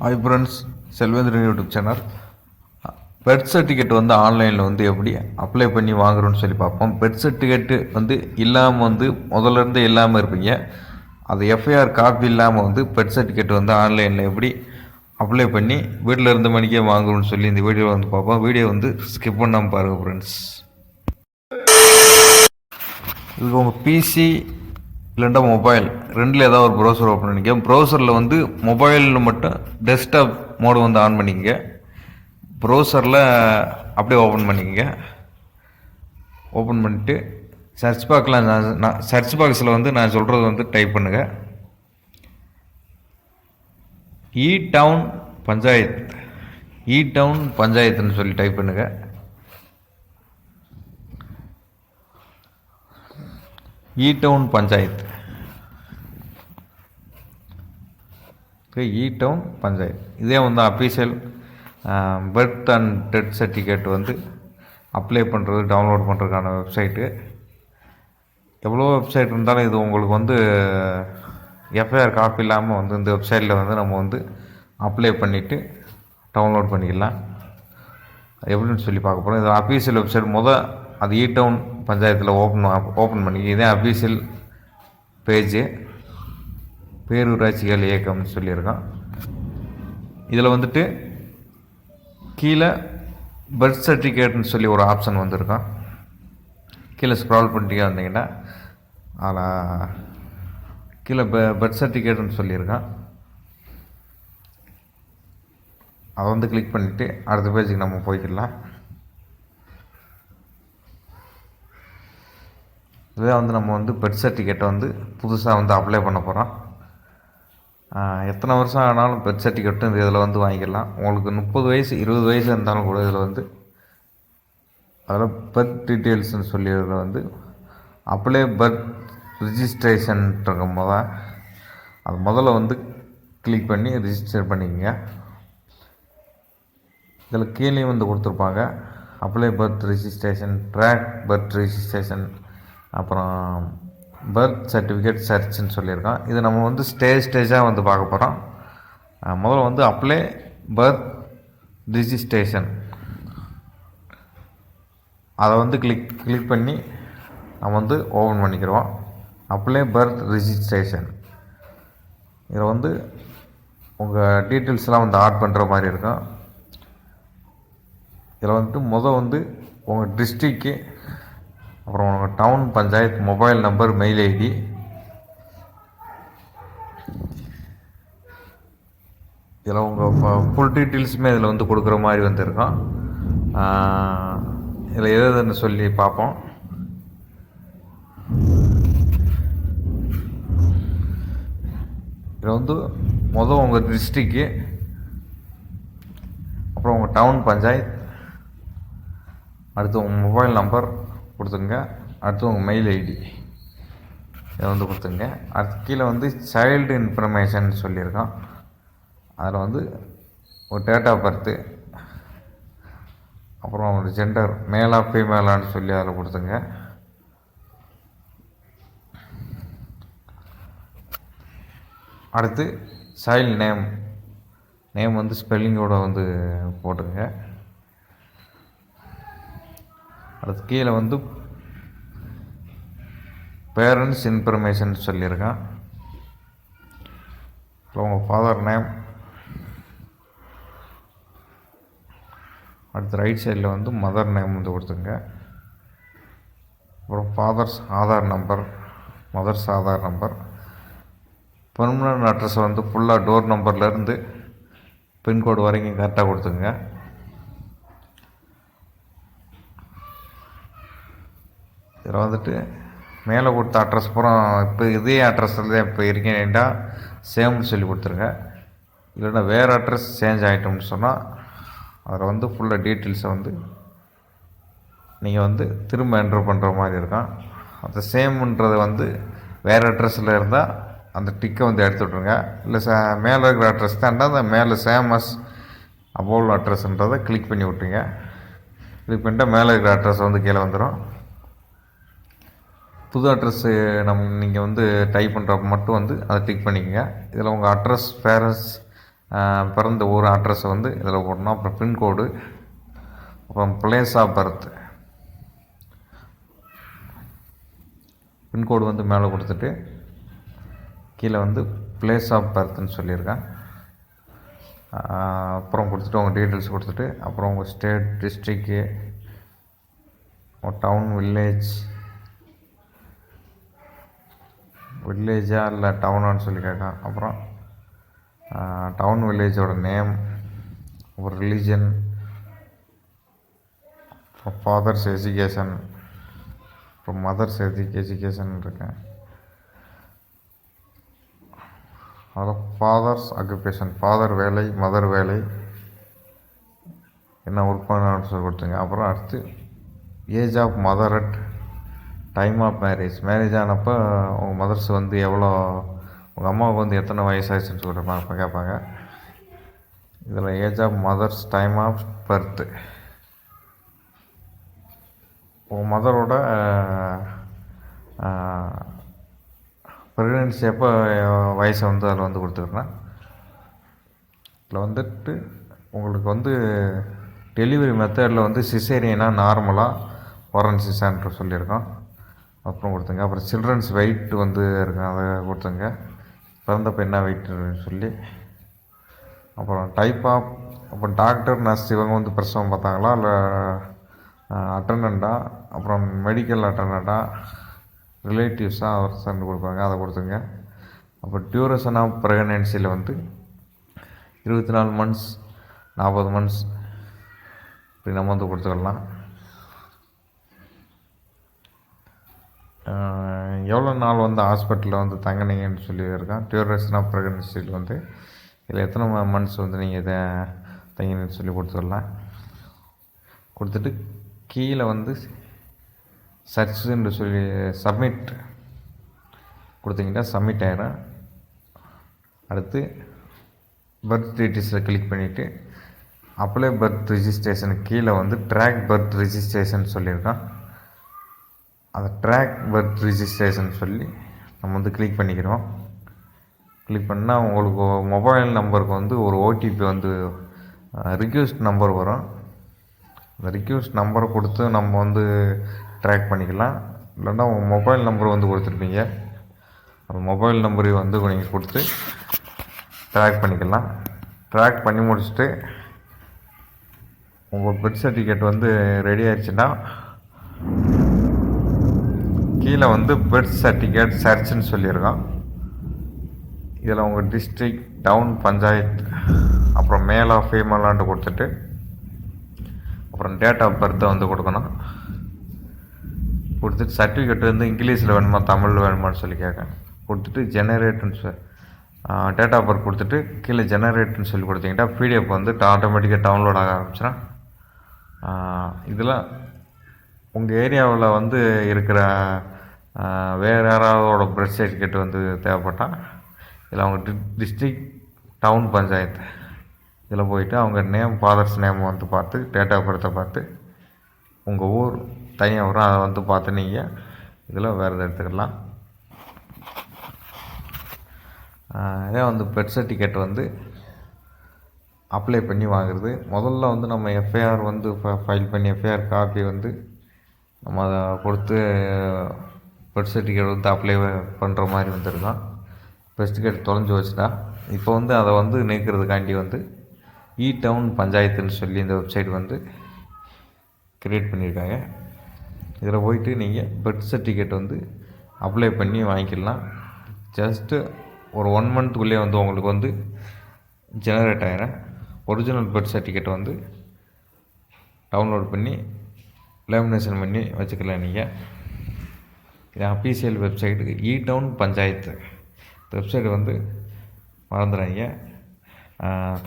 Hi friends, Selvendran YouTube channel. Birth certificate வந்து ஆன்லைனில் வந்து எப்படி அப்ளை பண்ணி வாங்குறோன்னு சொல்லி பார்ப்போம். பெர்த் சர்டிஃபிகேட்டு வந்து இல்லாமல் வந்து முதல்லேருந்தே இல்லாமல் இருப்பீங்க. அது எஃப்ஐஆர் காப்பி இல்லாமல் வந்து பெர்த் சர்டிஃபிகேட் வந்து ஆன்லைனில் எப்படி அப்ளை பண்ணி வீட்டில் இருந்த மணிக்கே வாங்குறோன்னு சொல்லி இந்த வீடியோ வந்து பார்ப்போம். வீடியோ வந்து ஸ்கிப் பண்ணாமல் பாருங்கள் ஃப்ரெண்ட்ஸ். இது உங்கள் பிசி இல்லைண்டா மொபைல் ரெண்டில் ஏதாவது ஒரு ப்ரௌசர் ஓப்பன் பண்ணிக்க. ப்ரௌசரில் வந்து மொபைலில் மட்டும் டெஸ்க்டாப் மோடு வந்து ஆன் பண்ணிக்கங்க. ப்ரௌசரில் அப்படியே ஓப்பன் பண்ணிக்கங்க. ஓப்பன் பண்ணிவிட்டு சர்ச் பாக்ஸில் வந்து நான் சொல்கிறது வந்து டைப் பண்ணுங்கள். டவுன் பஞ்சாயத்துன்னு சொல்லி டைப் பண்ணுங்கள். டவுன் பஞ்சாயத்து. டவுன் பஞ்சாயத்து இதே வந்து official birth and death certificate வந்து அப்ளை பண்ணுறது டவுன்லோட் பண்ணுறதுக்கான வெப்சைட்டு. எவ்வளோ வெப்சைட் இருந்தாலும் இது உங்களுக்கு வந்து எஃப்ஐஆர் காப்பி இல்லாமல் வந்து இந்த வெப்சைட்டில் வந்து நம்ம வந்து அப்ளை பண்ணிவிட்டு டவுன்லோட் பண்ணிக்கலாம். எப்படின்னு சொல்லி பார்க்க போகிறோம். இது அஃபீஷியல் வெப்சைட். அது டவுன் பஞ்சாயத்தில் ஓப்பன் பண்ணி இதே அஃபீஷியல் பேஜு. பேரூராட்சிகள் இயக்கம்னு சொல்லியிருக்கோம். இதில் வந்துட்டு கீழே பர்த் சர்டிஃபிகேட்னு சொல்லி ஒரு ஆப்ஷன் வந்துருக்கோம். கீழே ஸ்க்ரால் பண்ணிட்டே வந்தீங்கன்னா அதில் கீழே பர்த் சர்டிஃபிகேட்னு சொல்லியிருக்கோம். அதை வந்து கிளிக் பண்ணிவிட்டு அடுத்த பேஜுக்கு நம்ம போய்க்கலாம். இதே வந்து நம்ம வந்து பர்த் சர்டிஃபிகேட்டை வந்து புதுசாக வந்து அப்ளை பண்ண போகிறோம். எத்தனை வருஷம் ஆனாலும் பர்த் சர்டிஃபிகேட்டும் இந்த இதில் வந்து வாங்கிக்கலாம். உங்களுக்கு 30 வயசு 20 வயசு இருந்தாலும் கூட இதில் வந்து அதில் பர்த் டீட்டெயில்ஸ்னு சொல்லி இதில் வந்து அப்ளை பர்த் ரிஜிஸ்ட்ரேஷன் இருக்கும் போது அது முதல்ல வந்து கிளிக் பண்ணி ரிஜிஸ்டர் பண்ணிக்கங்க. இதில் கீழே வந்து கொடுத்துருப்பாங்க apply birth registration, track birth registration, அப்புறம் பர்த் சர்டிஃபிகேட் சர்ச்னு சொல்லியிருக்கோம். இது நம்ம வந்து ஸ்டேஜாக வந்து பார்க்க போகிறோம். முதல்ல வந்து அப்ளை பர்த் ரிஜிஸ்ட்ரேஷன் அதை வந்து கிளிக் பண்ணி நம்ம வந்து ஓப்பன் பண்ணிக்கிறோம். அப்ளை பர்த் ரிஜிஸ்ட்ரேஷன் இதில் வந்து உங்கள் டீட்டெயில்ஸ்லாம் வந்து ஆட் பண்ணுற மாதிரி இருக்கும். இதில் வந்துட்டு வந்து உங்கள் டிஸ்ட்ரிக்கு, அப்புறம் உங்கள் town panchayat mobile number, mail ID, இதில் உங்கள் ஃபுல் டீட்டெயில்ஸுமே இதில் வந்து கொடுக்குற மாதிரி வந்துருக்கோம். இதில் எதுன்னு சொல்லி பார்ப்போம். இதில் வந்து உங்கள் டிஸ்ட்ரிக்கு, அப்புறம் உங்கள் டவுன் பஞ்சாயத்து, அடுத்து உங்கள் மொபைல் நம்பர் கொடுத்துங்க, அடுத்து உங்கள் மெயில் ஐடி இதை வந்து கொடுத்துங்க. அடுத்து கீழே வந்து சைல்டு இன்ஃபர்மேஷன் சொல்லியிருக்கோம். அதில் வந்து ஒரு டேட் ஆஃப் பர்த்து, அப்புறம் ஒரு ஜெண்டர் மேலா ஃபீமேலான்னு சொல்லி அதில் கொடுத்துங்க. அடுத்து சைல்டு நேம் வந்து ஸ்பெல்லிங்கோடு வந்து போட்டுங்க. அடுத்து கீழே வந்து பேரண்ட்ஸ் இன்ஃபர்மேஷன் சொல்லியிருக்கேன். அப்புறம் உங்கள் ஃபாதர் நேம், அடுத்து ரைட் சைடில் வந்து மதர் நேம் வந்து கொடுத்துங்க. அப்புறம் father's Aadhaar number, mother's Aadhaar number, permanent address வந்து ஃபுல்லாக டோர் நம்பர்லேருந்து பின்கோடு வரைக்கும் கரெக்டாக கொடுத்துங்க. இதில் வந்துட்டு மேலே கொடுத்த அட்ரஸ் பூரா இப்போ இதே அட்ரஸில் தான் இப்போ இருக்கேன்டா சேம்னு சொல்லி கொடுத்துருங்க. இல்லைன்னா வேறு அட்ரஸ் சேஞ்ச் ஆகிட்டோம்னு சொன்னால் அதில் வந்து ஃபுல்லாக டீட்டெயில்ஸை வந்து நீங்கள் வந்து திரும்ப என்ட்ரு பண்ணுற மாதிரி இருக்கும். அந்த சேம்ன்றது வந்து வேறு அட்ரஸில் இருந்தால் அந்த டிக்கை வந்து எடுத்து விட்ருங்க. இல்லை மேலே இருக்கிற அட்ரஸ் தான்டா அந்த மேலே சேமஸ் அபோல் அட்ரஸ்ன்றதை கிளிக் பண்ணி விட்டுருங்க. கிளிக் பண்ணிட்டால் மேலே இருக்கிற அட்ரஸ் வந்து கீழே வந்துடும். புது அட்ரஸ்ஸு நீங்கள் வந்து டைப் பண்ணுறப்ப மட்டும் வந்து அதை டிக் பண்ணிக்கங்க. இதில் உங்கள் அட்ரஸ், பேரண்ட்ஸ் பிறந்த ஊர் அட்ரஸை வந்து இதில் போடணும். அப்புறம் பின்கோடு, அப்புறம் பிளேஸ் ஆஃப் பர்த் பின்கோடு வந்து மேலே கொடுத்துட்டு கீழே வந்து பிளேஸ் ஆஃப் பர்த்னு சொல்லியிருக்கேன். அப்புறம் கொடுத்துட்டு உங்கள் டீட்டெயில்ஸ் கொடுத்துட்டு அப்புறம் உங்கள் ஸ்டேட், டிஸ்ட்ரிக்கு, உங்கள் டவுன், வில்லேஜா இல்லை டவுனான்னு சொல்லி கேட்கலாம். அப்புறம் டவுன் வில்லேஜோட நேம், ஒரு ரிலீஜன், அப்புறம் ஃபாதர்ஸ் எஜுகேஷன், அப்புறம் மதர்ஸ் எஜுகேஷன் இருக்கேன். அதில் ஃபாதர்ஸ் ஆக்குபேஷன், ஃபாதர் வேலை, மதர் வேலை, என்ன ஒர்க் பண்ணணும்னு சொல்லி கொடுத்துங்க. அப்புறம் அடுத்து age of mother at time of marriage ஆனப்போ உங்கள் மதர்ஸ் வந்து எவ்வளோ, உங்கள் அம்மாவுக்கு வந்து எத்தனை வயசாகிடுச்சுன்னு சொல்லிட்டு கேட்பாங்க. இதில் age of mothers, time of birth, உங்கள் மதரோட ப்ரெக்னென்சி எப்போ வயசை வந்து அதில் வந்து கொடுத்துருக்குறேன். இதில் வந்துட்டு உங்களுக்கு வந்து டெலிவரி மெத்தடில் வந்து சிசேரியனா நார்மலாக ஃபாரன்சி சென்டர் சொல்லியிருக்கோம். அப்புறம் கொடுத்துங்க. அப்புறம் சில்ட்ரன்ஸ் வெயிட் வந்து இருக்கும், அதை கொடுத்துங்க. பிறந்தப்போ என்ன வெயிட்னு சொல்லி. அப்புறம் டைப் ஆஃப், அப்புறம் டாக்டர், நர்ஸ் இவங்க வந்து பிரசவம் பார்த்தாங்களா இல்லை அட்டண்டண்ட்டா, அப்புறம் மெடிக்கல் அட்டண்டண்ட்டா, ரிலேட்டிவ்ஸாக அவர் சென்று கொடுப்பாங்க, அதை கொடுத்துங்க. அப்புறம் டியூரேஷன் ஆஃப் ப்ரெக்னென்சியில் வந்து 24 மந்த்ஸ், 40 மந்த்ஸ் இப்படி நம்ம வந்து கொடுத்துக்கலாம். எவ்வளோ நாள் வந்து ஹாஸ்பிட்டலில் வந்து தங்கினீங்கன்னு சொல்லியிருக்கேன். டியூரேஷன் ஆஃப் ப்ரெக்னென்சியில் வந்து இதில் எத்தனை மந்த்ஸ் வந்து நீங்கள் இதை தங்கினீங்கன்னு சொல்லி கொடுத்துடலாம். கொடுத்துட்டு கீழே வந்து சர்ச்சுன்னு சொல்லி சப்மிட் கொடுத்தீங்கன்னா சப்மிட் ஆகிடும். அடுத்து பர்த் டீட்டெயில்ஸில் கிளிக் பண்ணிவிட்டு அப்ளை பர்த் ரிஜிஸ்ட்ரேஷனுக்கு கீழே வந்து ட்ராக் பர்த் ரிஜிஸ்ட்ரேஷன் சொல்லியிருக்கோம். அதை ட்ராக் பர்த் ரிஜிஸ்ட்ரேஷன் சொல்லி நம்ம வந்து கிளிக் பண்ணிக்கிறோம். கிளிக் பண்ணால் உங்களுக்கு மொபைல் நம்பருக்கு வந்து ஒரு ஓடிபி வந்து ரிக்வெஸ்ட் நம்பர் வரும். அந்த ரிக்வெஸ்ட் நம்பரை கொடுத்து நம்ம வந்து ட்ராக் பண்ணிக்கலாம். இல்லைன்னா உங்கள் மொபைல் நம்பர் வந்து கொடுத்துருப்பீங்க, அந்த மொபைல் நம்பரையும் வந்து நீங்கள் கொடுத்து ட்ராக் பண்ணிக்கலாம். ட்ராக் பண்ணி முடிச்சுட்டு உங்கள் பர்த் சர்டிஃபிகேட் வந்து ரெடி ஆயிடுச்சுன்னா கீழே வந்து பர்த் சர்டிஃபிகேட் சர்ச்சுன்னு சொல்லியிருக்கோம். இதில் உங்கள் டிஸ்ட்ரிக், டவுன், பஞ்சாயத்து, அப்புறம் மேலா ஃபீமேலான்ட்டு கொடுத்துட்டு அப்புறம் டேட் ஆஃப் பர்த்தை வந்து கொடுக்கணும். கொடுத்துட்டு சர்டிஃபிகேட் வந்து இங்கிலீஷில் வேணுமா தமிழில் வேணுமான்னு சொல்லி கேட்க கொடுத்துட்டு ஜெனரேட்டுன்னு டேட் ஆஃப் பர்த் கொடுத்துட்டு கீழே ஜெனரேட்டுன்னு சொல்லி கொடுத்தீங்கன்னா பிடிஎஃப் வந்து ஆட்டோமேட்டிக்காக டவுன்லோட் ஆக ஆரம்பிச்சிடும். இதில் உங்கள் ஏரியாவில் வந்து இருக்கிற வேறு யாராவதோட பர்த் சர்டிஃபிகேட் வந்து தேவைப்பட்டால் இதில் அவங்க டிஸ்ட்ரிக், டவுன், பஞ்சாயத்து இதில் போயிட்டு அவங்க நேம், ஃபாதர்ஸ் நேம் வந்து பார்த்து டேட் ஆஃப் பர்த்தை பார்த்து உங்கள் ஊர் தனியாக வரும், அதை வந்து பார்த்து நீங்கள் இதில் வேறு எது எடுத்துக்கலாம். இதே வந்து பர்த் சர்டிஃபிகேட் வந்து அப்ளை பண்ணி வாங்குறது. முதல்ல வந்து நம்ம எஃப்ஐஆர் வந்து ஃபைல் பண்ணி எஃப்ஐஆர் காப்பி வந்து நம்ம அதை கொடுத்து பர்த் சர்டிஃபிகேட் வந்து அப்ளை பண்ணுற மாதிரி வந்துருக்கோம். பர்த் சர்டிஃபிகேட் தொலைஞ்சி வச்சுட்டா இப்போ வந்து அதை வந்து நீக்கிறதுக்காண்டி வந்து டவுன் பஞ்சாயத்துன்னு சொல்லி இந்த வெப்சைட் வந்து க்ரியேட் பண்ணியிருக்காங்க. இதில் போயிட்டு நீங்கள் பர்த் சர்டிஃபிகேட் வந்து அப்ளை பண்ணி வாங்கிக்கலாம். ஜஸ்ட்டு ஒரு 1 மந்த்துக்குள்ளே வந்து உங்களுக்கு வந்து ஜெனரேட் ஆகிடும். ஒரிஜினல் பர்த் சர்டிஃபிகேட் வந்து டவுன்லோட் பண்ணி லேமினேஷன் பண்ணி வச்சுக்கலாம். நீங்கள் இது அஃபீஷியல் வெப்சைட்டு டவுன் பஞ்சாயத்து இந்த வெப்சைட் வந்து மறந்துடாதீங்க.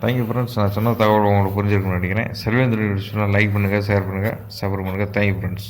Thank you friends. நான் சொன்ன தகவல் உங்களுக்கு புரிஞ்சிருக்குன்னு நினைக்கிறேன். செல்வேந்திரன் லைக் பண்ணுங்கள், ஷேர் பண்ணுங்கள், சப்ஸ்கிரைப் பண்ணுங்கள். Thank you friends.